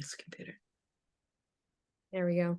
this computer. There we go.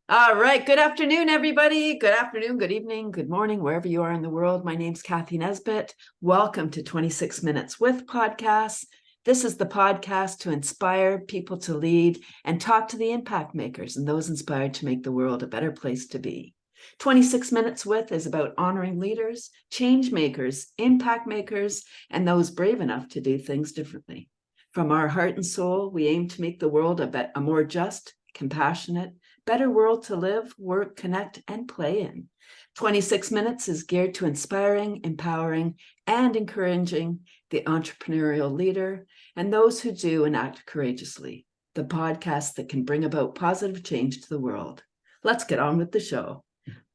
All right. Good afternoon, everybody. Good afternoon, good evening, good morning, wherever you are in the world. My name's Cathy Nesbitt. Welcome to 26 Minutes with Podcasts. This is the podcast to inspire people to lead and talk to the impact makers and those inspired to make the world a better place to be. 26 Minutes with is about honoring leaders, change makers, impact makers, and those brave enough to do things differently. From our heart and soul, we aim to make the world a more just, compassionate, better world to live, work, connect, and play in. 26 Minutes is geared to inspiring, empowering, and encouraging the entrepreneurial leader and those who do and act courageously. The podcast that can bring about positive change to the world. Let's get on with the show.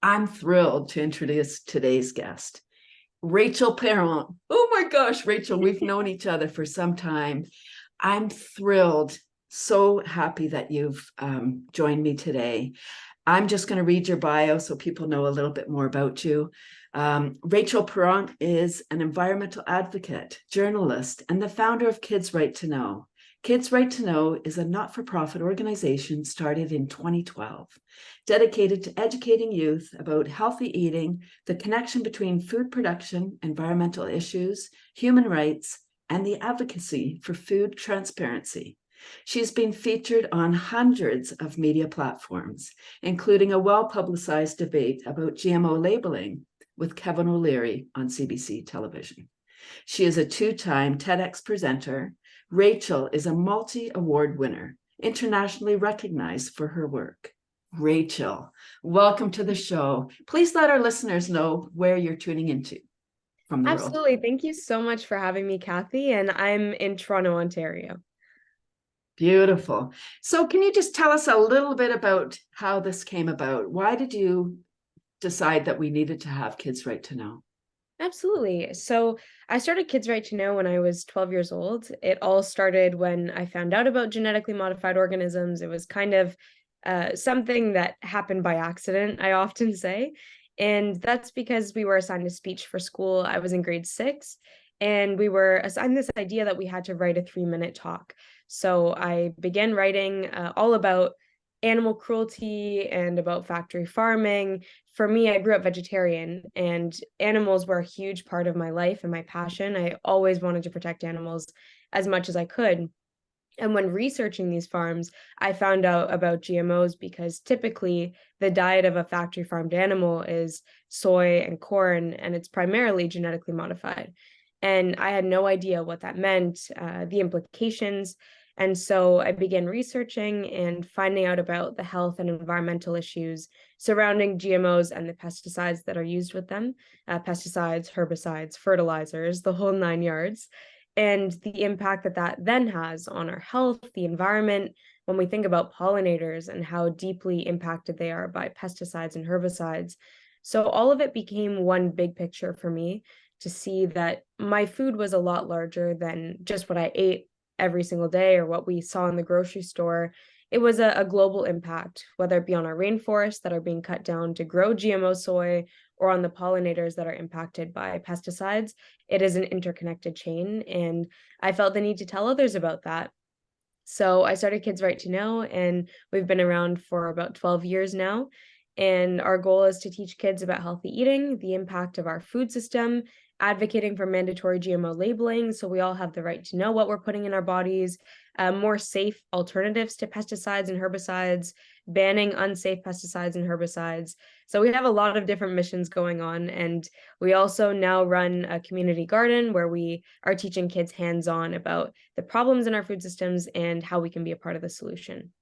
I'm thrilled to introduce today's guest, Rachel Perron. Oh my gosh, Rachel, we've known each other for some time. I'm thrilled. So happy that you've joined me today. I'm just going to read your bio so people know a little bit more about you. Rachel Perron is an environmental advocate, journalist, and the founder of Kids Right to Know. Kids Right to Know is a not-for-profit organization started in 2012, dedicated to educating youth about healthy eating, the connection between food production, environmental issues, human rights, and the advocacy for food transparency. She's been featured on hundreds of media platforms, including a well-publicized debate about GMO labeling with Kevin O'Leary on CBC television. She is a two-time TEDx presenter. Rachel is a multi-award winner, internationally recognized for her work. Rachel, welcome to the show. Please let our listeners know where you're tuning into from the world. Absolutely. Thank you so much for having me, Cathy. And I'm in Toronto, Ontario. Beautiful. So can you just tell us a little bit about how this came about? Why did you decide that we needed to have Kids Right to Know? Absolutely. So I started Kids Right to Know when I was 12 years old. It all started when I found out about genetically modified organisms. It was kind of something that happened by accident, I often say. And that's because we were assigned a speech for school. I was in grade 6, and we were assigned this idea that we had to write a 3-minute talk. So I began writing all about animal cruelty and about factory farming. For me, I grew up vegetarian, and animals were a huge part of my life and my passion. I always wanted to protect animals as much as I could. And when researching these farms, I found out about GMOs because typically the diet of a factory farmed animal is soy and corn, and it's primarily genetically modified. And I had no idea what that meant, the implications. And so I began researching and finding out about the health and environmental issues surrounding GMOs and the pesticides that are used with them, pesticides, herbicides, fertilizers, the whole 9 yards, and the impact that that then has on our health, the environment, when we think about pollinators and how deeply impacted they are by pesticides and herbicides. So all of it became one big picture for me to see that my food was a lot larger than just what I ate every single day or what we saw in the grocery store. It was a global impact, whether it be on our rainforests that are being cut down to grow GMO soy or on the pollinators that are impacted by pesticides. It is an interconnected chain, and I felt the need to tell others about that. So I started Kids Right to Know, and we've been around for about 12 years now. And our goal is to teach kids about healthy eating, the impact of our food system, advocating for mandatory GMO labeling so we all have the right to know what we're putting in our bodies, more safe alternatives to pesticides and herbicides, banning unsafe pesticides and herbicides. So we have a lot of different missions going on. And we also now run a community garden where we are teaching kids hands-on about the problems in our food systems and how we can be a part of the solution.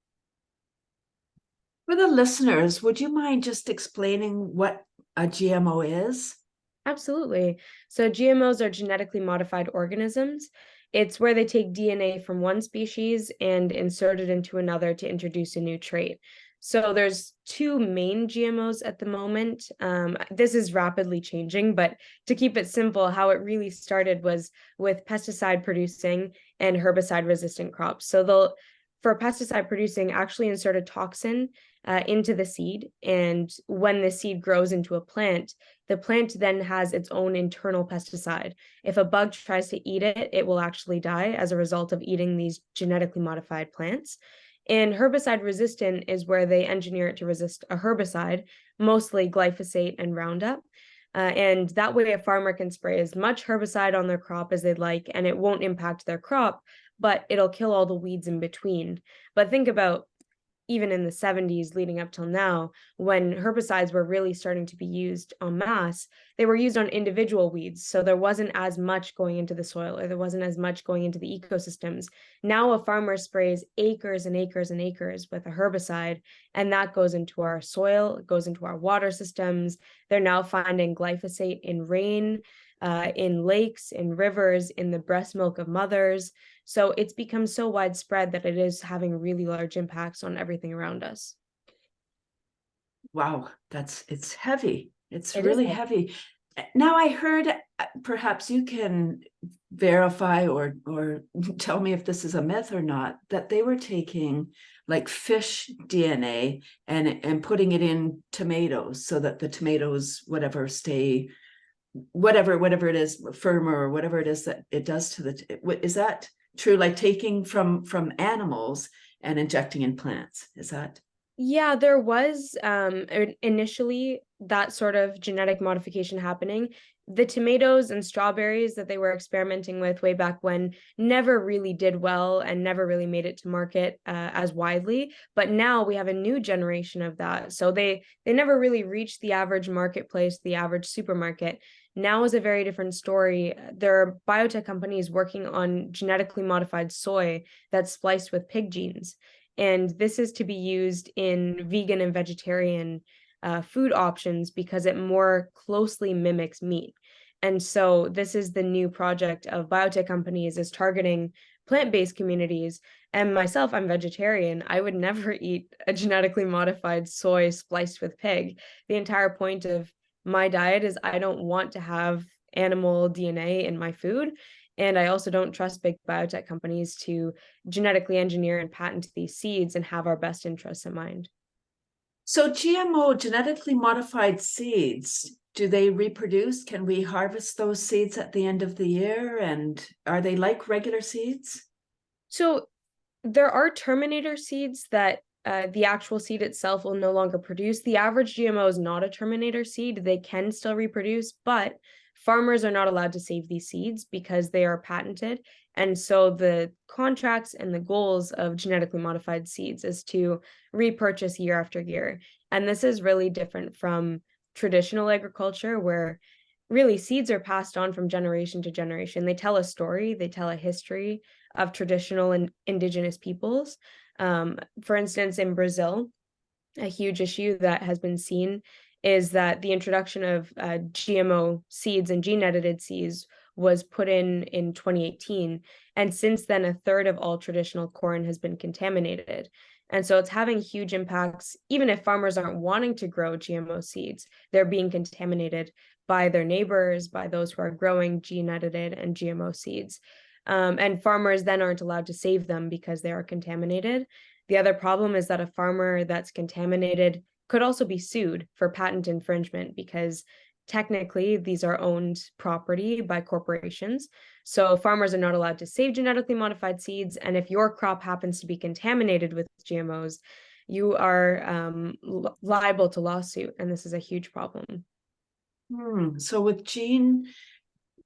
For the listeners, would you mind just explaining what a GMO is? Absolutely. So GMOs are genetically modified organisms. It's where they take DNA from one species and insert it into another to introduce a new trait. So there's two main GMOs at the moment. This is rapidly changing, but to keep it simple, how it really started was with pesticide producing and herbicide resistant crops. So for pesticide producing actually insert a toxin into the seed. And when the seed grows into a plant, the plant then has its own internal pesticide. If a bug tries to eat it, it will actually die as a result of eating these genetically modified plants. And herbicide resistant is where they engineer it to resist a herbicide, mostly glyphosate and Roundup. And that way, a farmer can spray as much herbicide on their crop as they'd like, and it won't impact their crop, but it'll kill all the weeds in between. But think about even in the 70s leading up till now, when herbicides were really starting to be used en masse, they were used on individual weeds. So there wasn't as much going into the soil, or there wasn't as much going into the ecosystems. Now a farmer sprays acres and acres and acres with a herbicide, and that goes into our soil, it goes into our water systems. They're now finding glyphosate in rain, in lakes, in rivers, in the breast milk of mothers. So it's become so widespread that it is having really large impacts on everything around us. Wow, it's heavy. It's It is really heavy. heavy. Now I heard, perhaps you can verify or tell me if this is a myth or not, that they were taking like fish DNA and putting it in tomatoes so that the tomatoes, whatever, stay whatever it is, firmer, or whatever it is that it does to the, is that true? Like taking from animals and injecting in plants, is that? Yeah, there was initially that sort of genetic modification happening. The tomatoes and strawberries that they were experimenting with way back when never really did well and never really made it to market as widely. But now we have a new generation of that. So they never really reached the average marketplace, the average supermarket. Now is a very different story. There are biotech companies working on genetically modified soy that's spliced with pig genes. And this is to be used in vegan and vegetarian food options because it more closely mimics meat. And so this is the new project of biotech companies, is targeting plant-based communities. And myself, I'm vegetarian. I would never eat a genetically modified soy spliced with pig. The entire point of my diet is I don't want to have animal DNA in my food. And I also don't trust big biotech companies to genetically engineer and patent these seeds and have our best interests in mind. So GMO, genetically modified seeds, do they reproduce? Can we harvest those seeds at the end of the year? And are they like regular seeds? So there are terminator seeds that the actual seed itself will no longer produce. The average GMO is not a terminator seed. They can still reproduce, but farmers are not allowed to save these seeds because they are patented. And so the contracts and the goals of genetically modified seeds is to repurchase year after year. And this is really different from traditional agriculture, where really seeds are passed on from generation to generation. They tell a story, they tell a history of traditional and indigenous peoples. For instance, in Brazil, a huge issue that has been seen is that the introduction of GMO seeds and gene edited seeds was put in 2018. And since then, a third of all traditional corn has been contaminated. And so it's having huge impacts. Even if farmers aren't wanting to grow GMO seeds, they're being contaminated by their neighbors, by those who are growing gene edited and GMO seeds. And farmers then aren't allowed to save them because they are contaminated. The other problem is that a farmer that's contaminated could also be sued for patent infringement because technically these are owned property by corporations. So farmers are not allowed to save genetically modified seeds. And if your crop happens to be contaminated with GMOs, you are liable to lawsuit. And this is a huge problem. So with gene,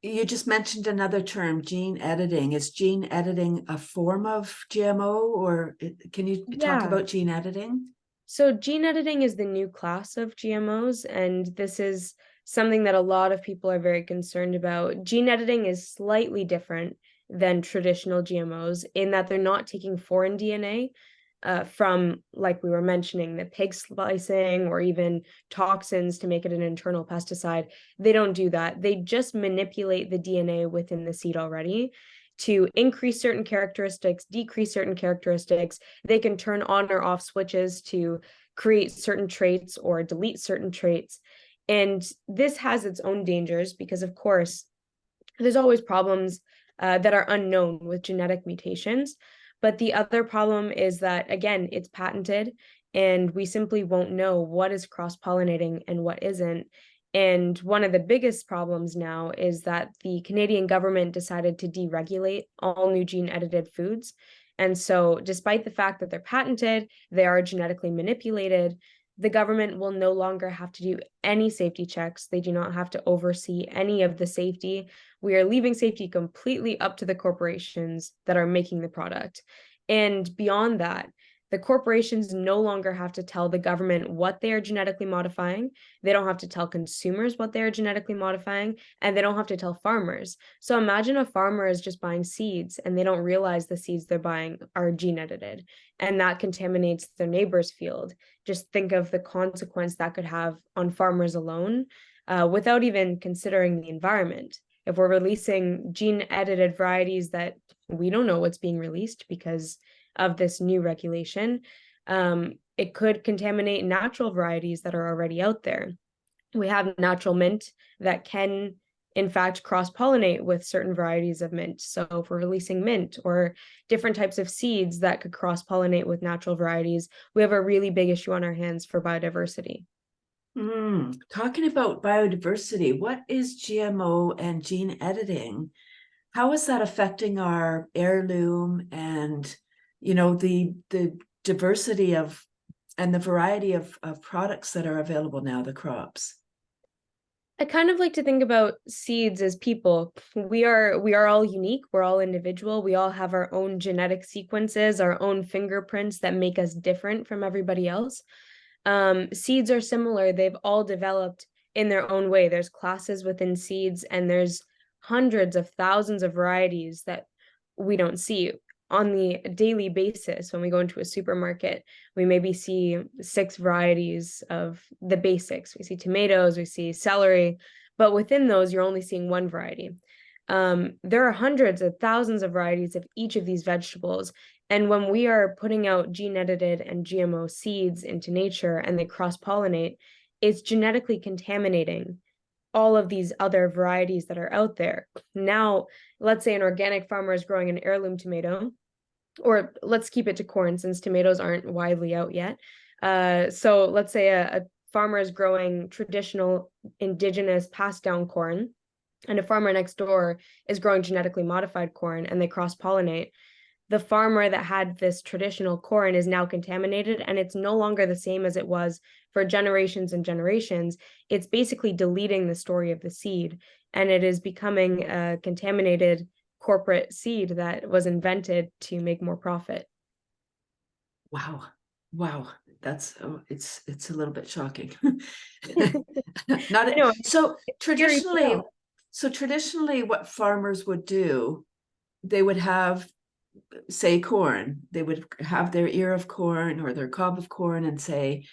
you just mentioned another term, gene editing. Is gene editing a form of GMO, or can you talk about gene editing? So gene editing is the new class of GMOs, and this is something that a lot of people are very concerned about. Gene editing is slightly different than traditional GMOs in that they're not taking foreign DNA from, like we were mentioning, the pig splicing or even toxins to make it an internal pesticide. They don't do that. They just manipulate the DNA within the seed already to increase certain characteristics, decrease certain characteristics. They can turn on or off switches to create certain traits or delete certain traits. And this has its own dangers because, of course, there's always problems that are unknown with genetic mutations. But the other problem is that, again, it's patented, and we simply won't know what is cross-pollinating and what isn't. And one of the biggest problems now is that the Canadian government decided to deregulate all new gene-edited foods. And so, despite the fact that they're patented, they are genetically manipulated, the government will no longer have to do any safety checks. They do not have to oversee any of the safety. We are leaving safety completely up to the corporations that are making the product. And beyond that, the corporations no longer have to tell the government what they are genetically modifying. They don't have to tell consumers what they are genetically modifying, and they don't have to tell farmers. So imagine a farmer is just buying seeds and they don't realize the seeds they're buying are gene edited, and that contaminates their neighbor's field. Just think of the consequence that could have on farmers alone, without even considering the environment. If we're releasing gene edited varieties that we don't know what's being released because of this new regulation, it could contaminate natural varieties that are already out there. We have natural mint that can, in fact, cross-pollinate with certain varieties of mint. So if we're releasing mint or different types of seeds that could cross-pollinate with natural varieties, we have a really big issue on our hands for biodiversity. Talking about biodiversity, what is GMO and gene editing? How is that affecting our heirloom and, the diversity of and the variety of products that are available now, the crops? I kind of like to think about seeds as people. We are all unique. We're all individual. We all have our own genetic sequences, our own fingerprints that make us different from everybody else. Seeds are similar. They've all developed in their own way. There's classes within seeds, and there's hundreds of thousands of varieties that we don't see on the daily basis. When we go into a supermarket, we maybe see 6 varieties of the basics. We see tomatoes, we see celery, but within those, you're only seeing one variety. There are hundreds of thousands of varieties of each of these vegetables. And when we are putting out gene edited and GMO seeds into nature and they cross pollinate, it's genetically contaminating all of these other varieties that are out there. Now, let's say an organic farmer is growing an heirloom tomato, or let's keep it to corn since tomatoes aren't widely out yet. So let's say a farmer is growing traditional indigenous passed down corn, and a farmer next door is growing genetically modified corn, and they cross pollinate. The farmer that had this traditional corn is now contaminated, and it's no longer the same as it was for generations and generations. It's basically deleting the story of the seed, and it is becoming a contaminated corporate seed that was invented to make more profit. Wow. That's it's a little bit shocking. Not I know, so traditionally, traditionally what farmers would do, they would have, say, corn. They would have their ear of corn or their cob of corn and say,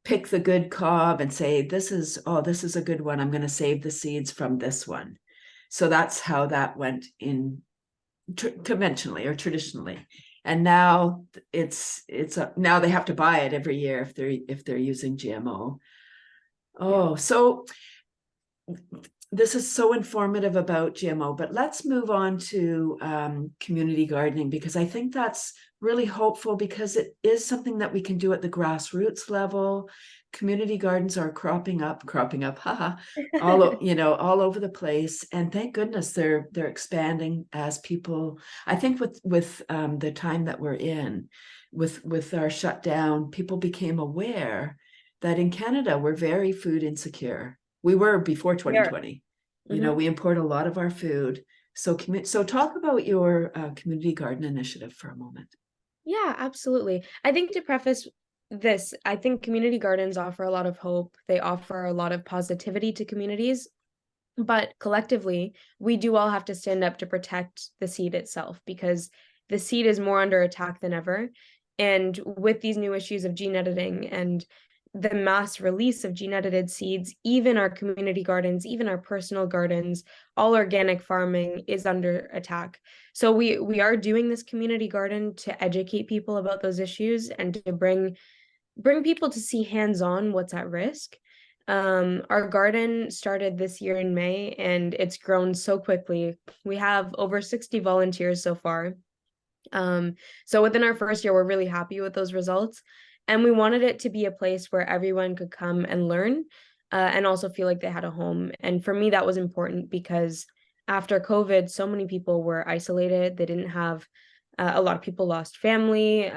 pick the good cob and say, this is a good one. I'm going to save the seeds from this one. So that's how that went in conventionally or traditionally. And now now they have to buy it every year if they're using GMO. Oh, yeah. So this is so informative about GMO, but let's move on to community gardening, because I think that's really hopeful, because it is something that we can do at the grassroots level. Community gardens are cropping up, haha, all over the place, and thank goodness they're expanding as people. I think with the time that we're in, with our shutdown, people became aware that in Canada we're very food insecure. We were before 2020. We import a lot of our food. So talk about your community garden initiative for a moment. Yeah, absolutely. I think to preface this, I think community gardens offer a lot of hope. They offer a lot of positivity to communities, but collectively, we do all have to stand up to protect the seed itself, because the seed is more under attack than ever. And with these new issues of gene editing and the mass release of gene edited seeds, even our community gardens, even our personal gardens, all organic farming is under attack. So we are doing this community garden to educate people about those issues and to bring people to see hands-on what's at risk. Our garden started this year in May, and it's grown so quickly. We have over 60 volunteers so far. So within our first year, we're really happy with those results. And we wanted it to be a place where everyone could come and learn, and also feel like they had a home. And for me, that was important because after COVID, so many people were isolated. They didn't have, a lot of people lost family,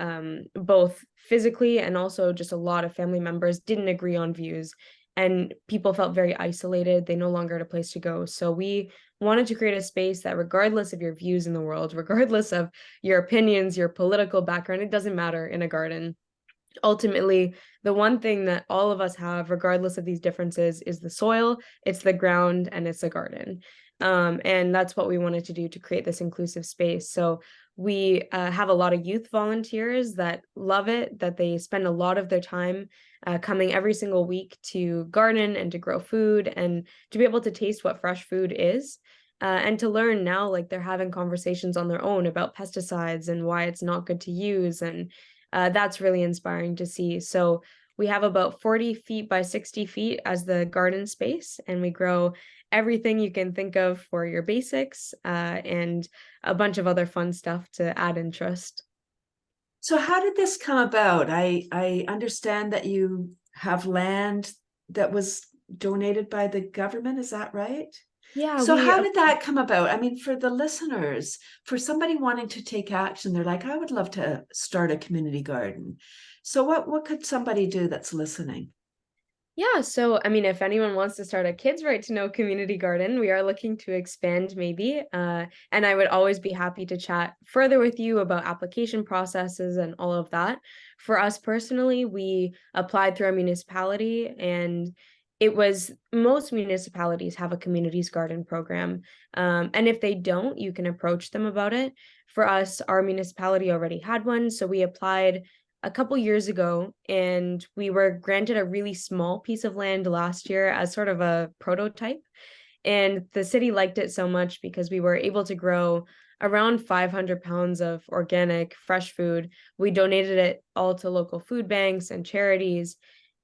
both physically, and also just a lot of family members didn't agree on views. And people felt very isolated. They no longer had a place to go. So we wanted to create a space that, regardless of your views in the world, regardless of your opinions, your political background, it doesn't matter in a garden. Ultimately, the one thing that all of us have, regardless of these differences, is the soil, it's the ground, and it's a garden. And that's what we wanted to do to create this inclusive space. So we have a lot of youth volunteers that love it, that they spend a lot of their time coming every single week to garden and to grow food and to be able to taste what fresh food is. And to learn now, like they're having conversations on their own about pesticides and why it's not good to use. And that's really inspiring to see. So we have about 40 feet by 60 feet as the garden space, and we grow everything you can think of for your basics, and a bunch of other fun stuff to add interest. So how did this come about? I understand that you have land that was donated by the government, is that right? Yeah, So we how did that come about? I mean, for the listeners, for somebody wanting to take action, they're like, I would love to start a community garden. So what could somebody do that's listening? Yeah, so I mean, if anyone wants to start a kids' right to know community garden, we are looking to expand maybe. And I would always be happy to chat further with you about application processes and all of that. For us personally, we applied through our municipality, and it was most municipalities have a communities garden program. And if they don't, you can approach them about it. For us, our municipality already had one, so we applied a couple years ago, and we were granted a really small piece of land last year as sort of a prototype. And the city liked it so much because we were able to grow around 500 pounds of organic fresh food. We donated it all to local food banks and charities.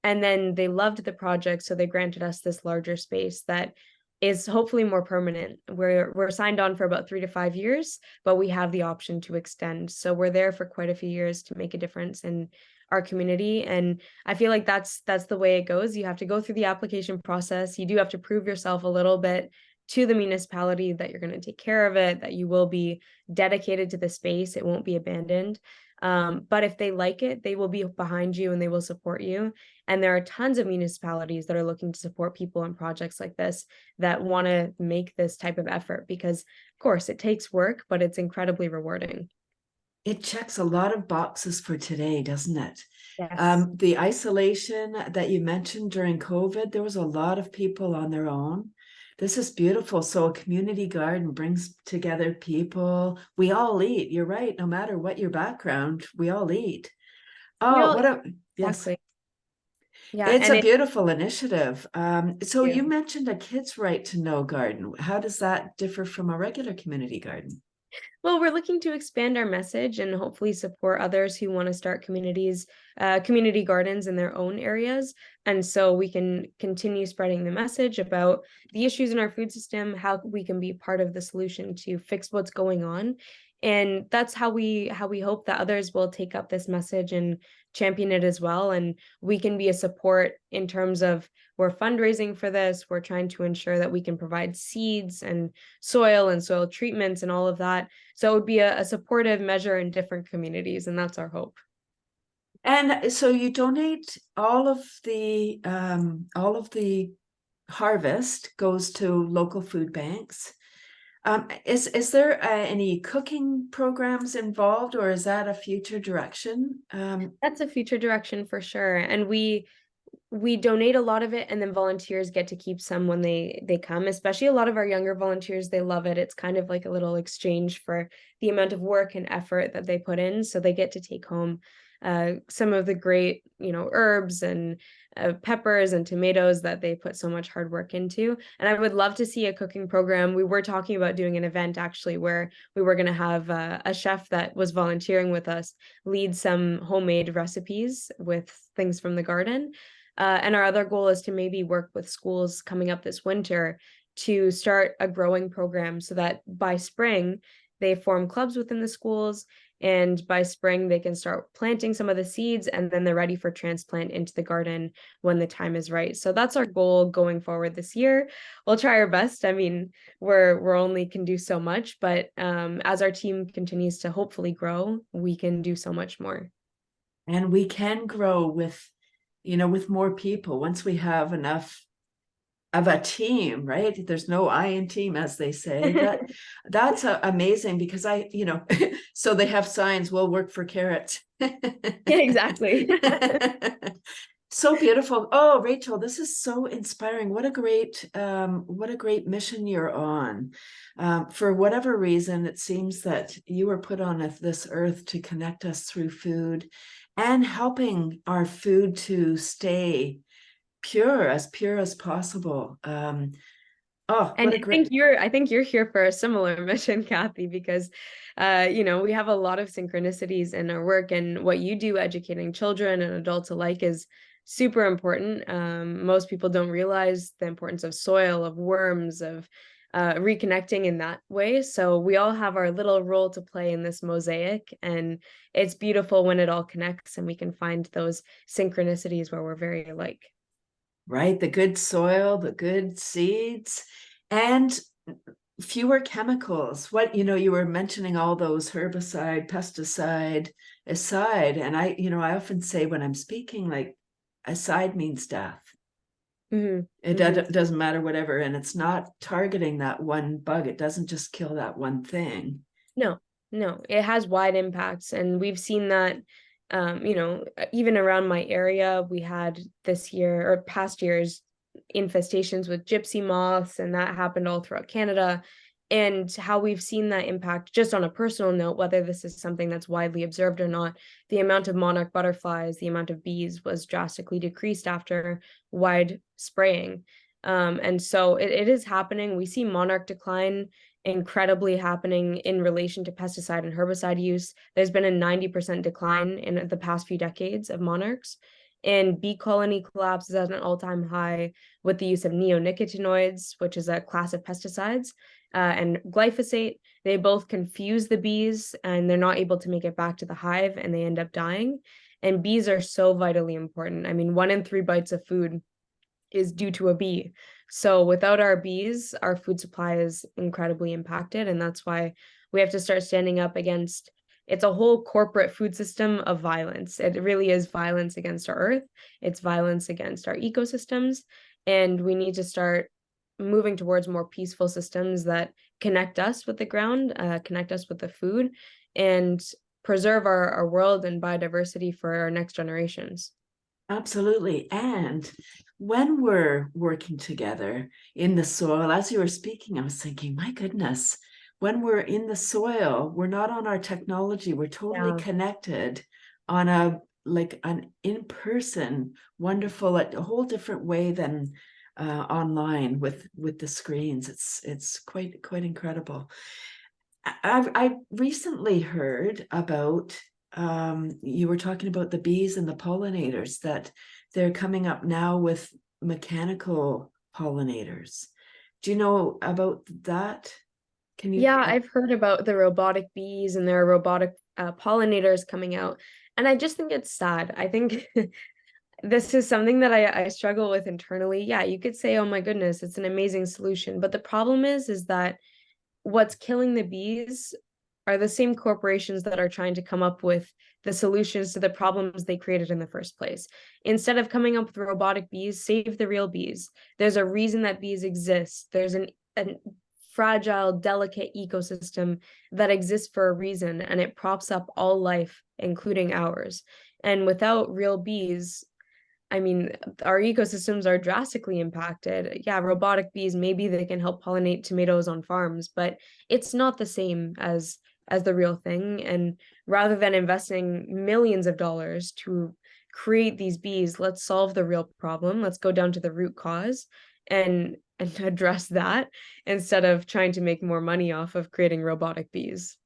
And then they loved the project, so they granted us this larger space that is hopefully more permanent. We're signed on for about 3 to 5 years, but we have the option to extend. So we're there for quite a few years to make a difference in our community. And I feel like that's the way it goes. You have to go through the application process. You do have to prove yourself a little bit to the municipality that you're going to take care of it, that you will be dedicated to the space, it won't be abandoned. But if they like it, they will be behind you and they will support you. And there are tons of municipalities that are looking to support people in projects like this that want to make this type of effort because, of course, it takes work, but it's incredibly rewarding. It checks a lot of boxes for today, doesn't it? Yes. The isolation that you mentioned during COVID, there was a lot of people on their own. This is beautiful. So a community garden brings together people. We all eat. You're right. No matter what your background, we all eat. We Oh, all what a yes. exactly. Yeah, It's and a it beautiful initiative. So you too. mentioned a kids' right to know garden. How does that differ from a regular community garden? Well, we're looking to expand our message and hopefully support others who want to start community gardens in their own areas. And so we can continue spreading the message about the issues in our food system, how we can be part of the solution to fix what's going on. And that's how we hope that others will take up this message and champion it as well. And we can be a support in terms of we're fundraising for this. We're trying to ensure that we can provide seeds and soil treatments and all of that, so it would be a supportive measure in different communities, and that's our hope. And so you donate all of the harvest goes to local food banks. Is there any cooking programs involved, or is that a future direction? That's a future direction for sure. And we donate a lot of it, and then volunteers get to keep some when they come, especially a lot of our younger volunteers. They love it. It's kind of like a little exchange for the amount of work and effort that they put in, so they get to take home some of the great herbs and peppers and tomatoes that they put so much hard work into. And I would love to see a cooking program. We were talking about doing an event actually where we were going to have a chef that was volunteering with us lead some homemade recipes with things from the garden. And our other goal is to maybe work with schools coming up this winter to start a growing program so that by spring, they form clubs within the schools And by spring, they can start planting some of the seeds, and then they're ready for transplant into the garden when the time is right. So that's our goal going forward this year. We'll try our best. I mean, we're only can do so much, but as our team continues to hopefully grow, we can do so much more. And we can grow with, with more people once we have enough of a team, right? There's no I in team, as they say. That's amazing, because so they have signs, will work for carrots. Yeah, exactly. So beautiful. Oh, Rachel, this is so inspiring. What a great mission you're on. For whatever reason, it seems that you were put on this earth to connect us through food and helping our food to stay pure as possible. And What a great. I think you're here for a similar mission, Cathy, because we have a lot of synchronicities in our work, and what you do educating children and adults alike is super important. Most people don't realize the importance of soil, of worms, of reconnecting in that way. So we all have our little role to play in this mosaic, and it's beautiful when it all connects and we can find those synchronicities where we're very alike. Right, the good soil, the good seeds, and fewer chemicals. You were mentioning all those herbicide, pesticide aside, and I often say when I'm speaking, like, aside means death. Mm-hmm. It doesn't matter whatever, and it's not targeting that one bug. It doesn't just kill that one thing. No, it has wide impacts, and we've seen that. Even around my area, we had this year or past years infestations with gypsy moths, and that happened all throughout Canada. And how we've seen that impact, just on a personal note, whether this is something that's widely observed or not, the amount of monarch butterflies, the amount of bees was drastically decreased after wide spraying. And so it is happening. We see monarch decline incredibly happening in relation to pesticide and herbicide use. There's been a 90% decline in the past few decades of monarchs. And bee colony collapse is at an all-time high with the use of neonicotinoids, which is a class of pesticides, and glyphosate. They both confuse the bees, and they're not able to make it back to the hive, and they end up dying. And bees are so vitally important. I mean, 1 in 3 bites of food is due to a bee. So without our bees, our food supply is incredibly impacted. And that's why we have to start standing up against, it's a whole corporate food system of violence. It really is violence against our earth. It's violence against our ecosystems. And we need to start moving towards more peaceful systems that connect us with the ground, connect us with the food, and preserve our world and biodiversity for our next generations. Absolutely. And when we're working together in the soil, as you were speaking, I was thinking, my goodness, when we're in the soil, we're not on our technology. We're totally connected on an in-person, wonderful, a whole different way than online with the screens. It's quite incredible. I recently heard about, you were talking about the bees and the pollinators, that they're coming up now with mechanical pollinators. Do you know about that? Can you? Yeah, I've heard about the robotic bees, and there are robotic pollinators coming out. And I just think it's sad. I think this is something that I struggle with internally. Yeah, you could say, oh my goodness, it's an amazing solution. But the problem is that what's killing the bees are the same corporations that are trying to come up with the solutions to the problems they created in the first place. Instead of coming up with robotic bees, save the real bees. There's a reason that bees exist. There's a fragile, delicate ecosystem that exists for a reason, and it props up all life, including ours. And without real bees, I mean, our ecosystems are drastically impacted. Yeah, robotic bees, maybe they can help pollinate tomatoes on farms, but it's not the same as the real thing. And rather than investing millions of dollars to create these bees, let's solve the real problem. Let's go down to the root cause and address that, instead of trying to make more money off of creating robotic bees.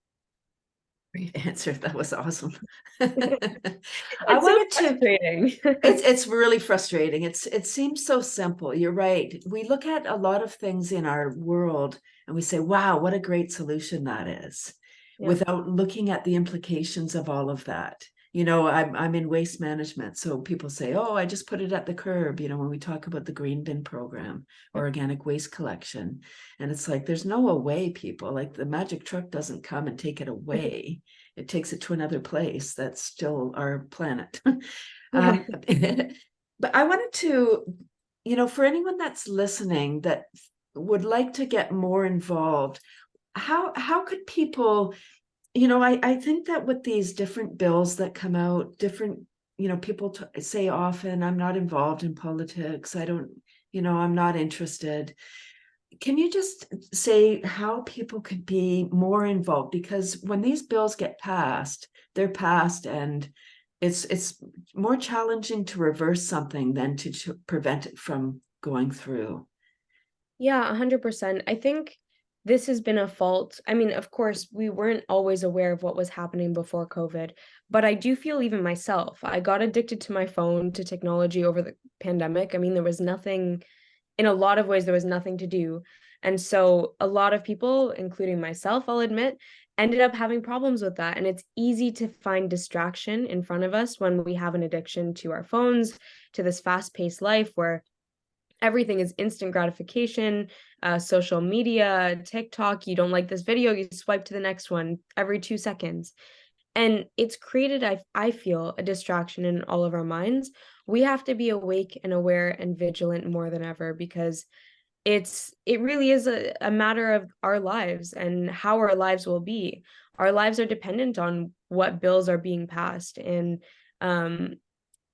Great answer. That was awesome. I It's so wanted to. frustrating. It's really frustrating. It seems so simple. You're right. We look at a lot of things in our world and we say, wow, what a great solution that is. without looking at the implications of all of that. You know, I'm in waste management. So people say, oh, I just put it at the curb, you know, when we talk about the green bin program or organic waste collection. And it's like, there's no away, people. Like the magic truck doesn't come and take it away. It takes it to another place that's still our planet. Yeah. But I wanted to, you know, for anyone that's listening that would like to get more involved, how could people, you know, I think that with these different bills that come out, different, you know, people say often, I'm not involved in politics. I don't, you know, I'm not interested. Can you just say how people could be more involved? Because when these bills get passed, they're passed, and it's more challenging to reverse something than to prevent it from going through. Yeah, 100%. I think this has been a fault. I mean, of course, we weren't always aware of what was happening before COVID, but I do feel even myself, I got addicted to my phone, to technology over the pandemic. I mean, there was nothing, in a lot of ways, there was nothing to do. And so a lot of people, including myself, I'll admit, ended up having problems with that. And it's easy to find distraction in front of us when we have an addiction to our phones, to this fast-paced life where everything is instant gratification, social media, TikTok. You don't like this video, you swipe to the next one every 2 seconds. And it's created, I feel, a distraction in all of our minds. We have to be awake and aware and vigilant more than ever, because it really is a matter of our lives and how our lives will be. Our lives are dependent on what bills are being passed, and um,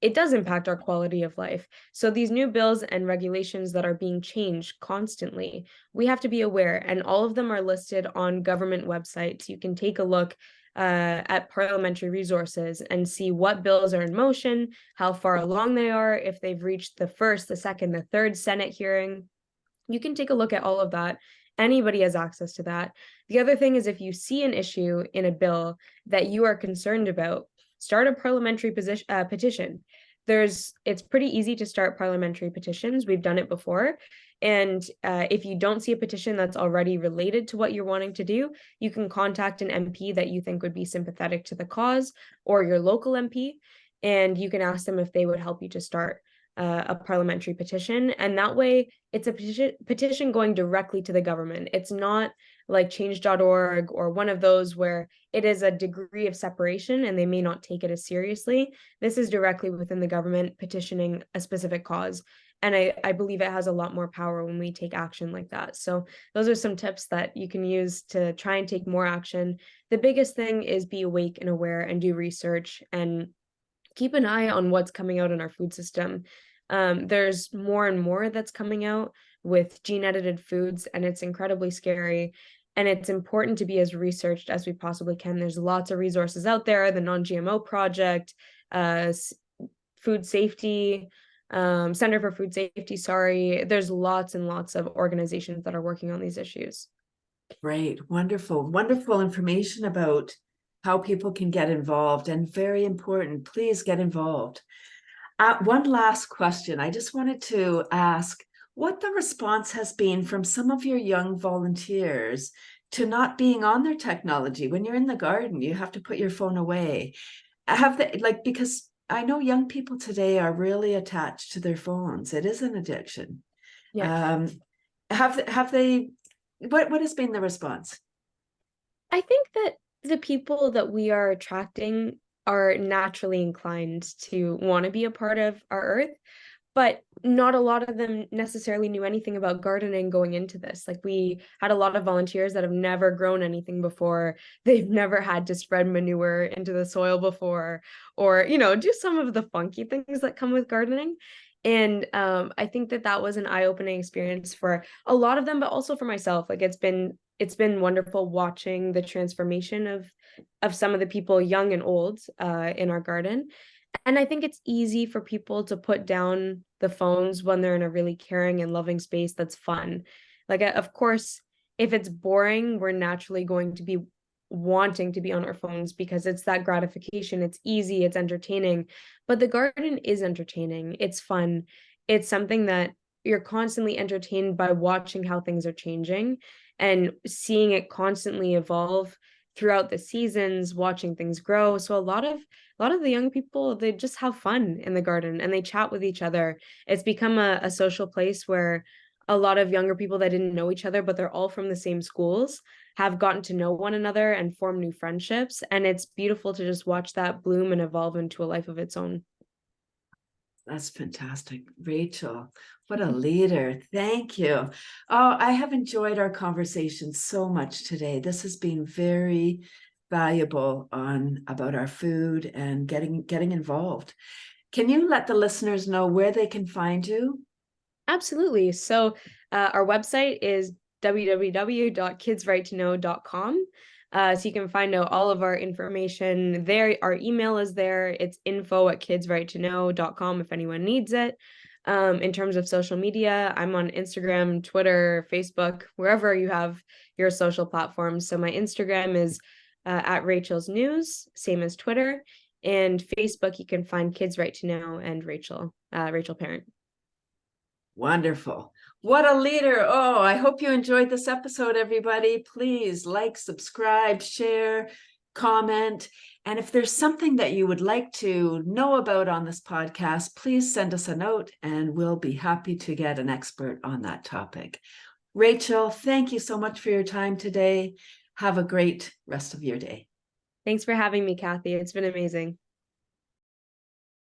it does impact our quality of life. So these new bills and regulations that are being changed constantly, we have to be aware, and all of them are listed on government websites. You can take a look at parliamentary resources and see what bills are in motion, how far along they are, if they've reached the first, the second, the third Senate hearing. You can take a look at all of that. Anybody has access to that. The other thing is, if you see an issue in a bill that you are concerned about, start a parliamentary petition. It's pretty easy to start parliamentary petitions. We've done it before. And if you don't see a petition that's already related to what you're wanting to do, you can contact an MP that you think would be sympathetic to the cause, or your local MP, and you can ask them if they would help you to start a parliamentary petition. And that way, it's a petition going directly to the government. It's not like change.org or one of those where it is a degree of separation and they may not take it as seriously. This is directly within the government petitioning a specific cause. And I believe it has a lot more power when we take action like that. So those are some tips that you can use to try and take more action. The biggest thing is be awake and aware and do research and keep an eye on what's coming out in our food system. There's more and more that's coming out with gene edited foods, and it's incredibly scary. And it's important to be as researched as we possibly can. There's lots of resources out there, the Non-GMO Project, food safety, Center for Food Safety, sorry. There's lots and lots of organizations that are working on these issues. Great, wonderful, wonderful information about how people can get involved, and very important, please get involved. One last question. I just wanted to ask what the response has been from some of your young volunteers to not being on their technology. When you're in the garden, you have to put your phone away. Have they, like, because I know young people today are really attached to their phones. It is an addiction. Yeah. Have they, what has been the response? I think that the people that we are attracting are naturally inclined to want to be a part of our earth, but not a lot of them necessarily knew anything about gardening going into this. Like, we had a lot of volunteers that have never grown anything before. They've never had to spread manure into the soil before, or, do some of the funky things that come with gardening. And I think that that was an eye-opening experience for a lot of them, but also for myself. Like, it's been wonderful watching the transformation of some of the people, young and old, in our garden. And I think it's easy for people to put down the phones when they're in a really caring and loving space that's fun. Like, of course, if it's boring, we're naturally going to be wanting to be on our phones because it's that gratification. It's easy, it's entertaining. But the garden is entertaining. It's fun. It's something that you're constantly entertained by watching how things are changing and seeing it constantly evolve throughout the seasons, watching things grow. So a lot of the young people, they just have fun in the garden and they chat with each other. It's become a social place where a lot of younger people that didn't know each other, but they're all from the same schools, have gotten to know one another and form new friendships. And it's beautiful to just watch that bloom and evolve into a life of its own. That's fantastic. Rachel, what a leader. Thank you. Oh, I have enjoyed our conversation so much today. This has been very valuable on about our food and getting involved. Can you let the listeners know where they can find you? Absolutely. So our website is www.kidsrighttoknow.com. So you can find out all of our information there. Our email is there. It's info@kidsrighttoknow.com if anyone needs it. In terms of social media, I'm on Instagram, Twitter, Facebook, wherever you have your social platforms. So my Instagram is at Rachel's News, same as Twitter. And Facebook, you can find Kids Right to Know and Rachel Parent. Wonderful. What a leader. Oh, I hope you enjoyed this episode, everybody. Please like, subscribe, share, comment. And if there's something that you would like to know about on this podcast, please send us a note and we'll be happy to get an expert on that topic. Rachel, thank you so much for your time today. Have a great rest of your day. Thanks for having me, Cathy. It's been amazing.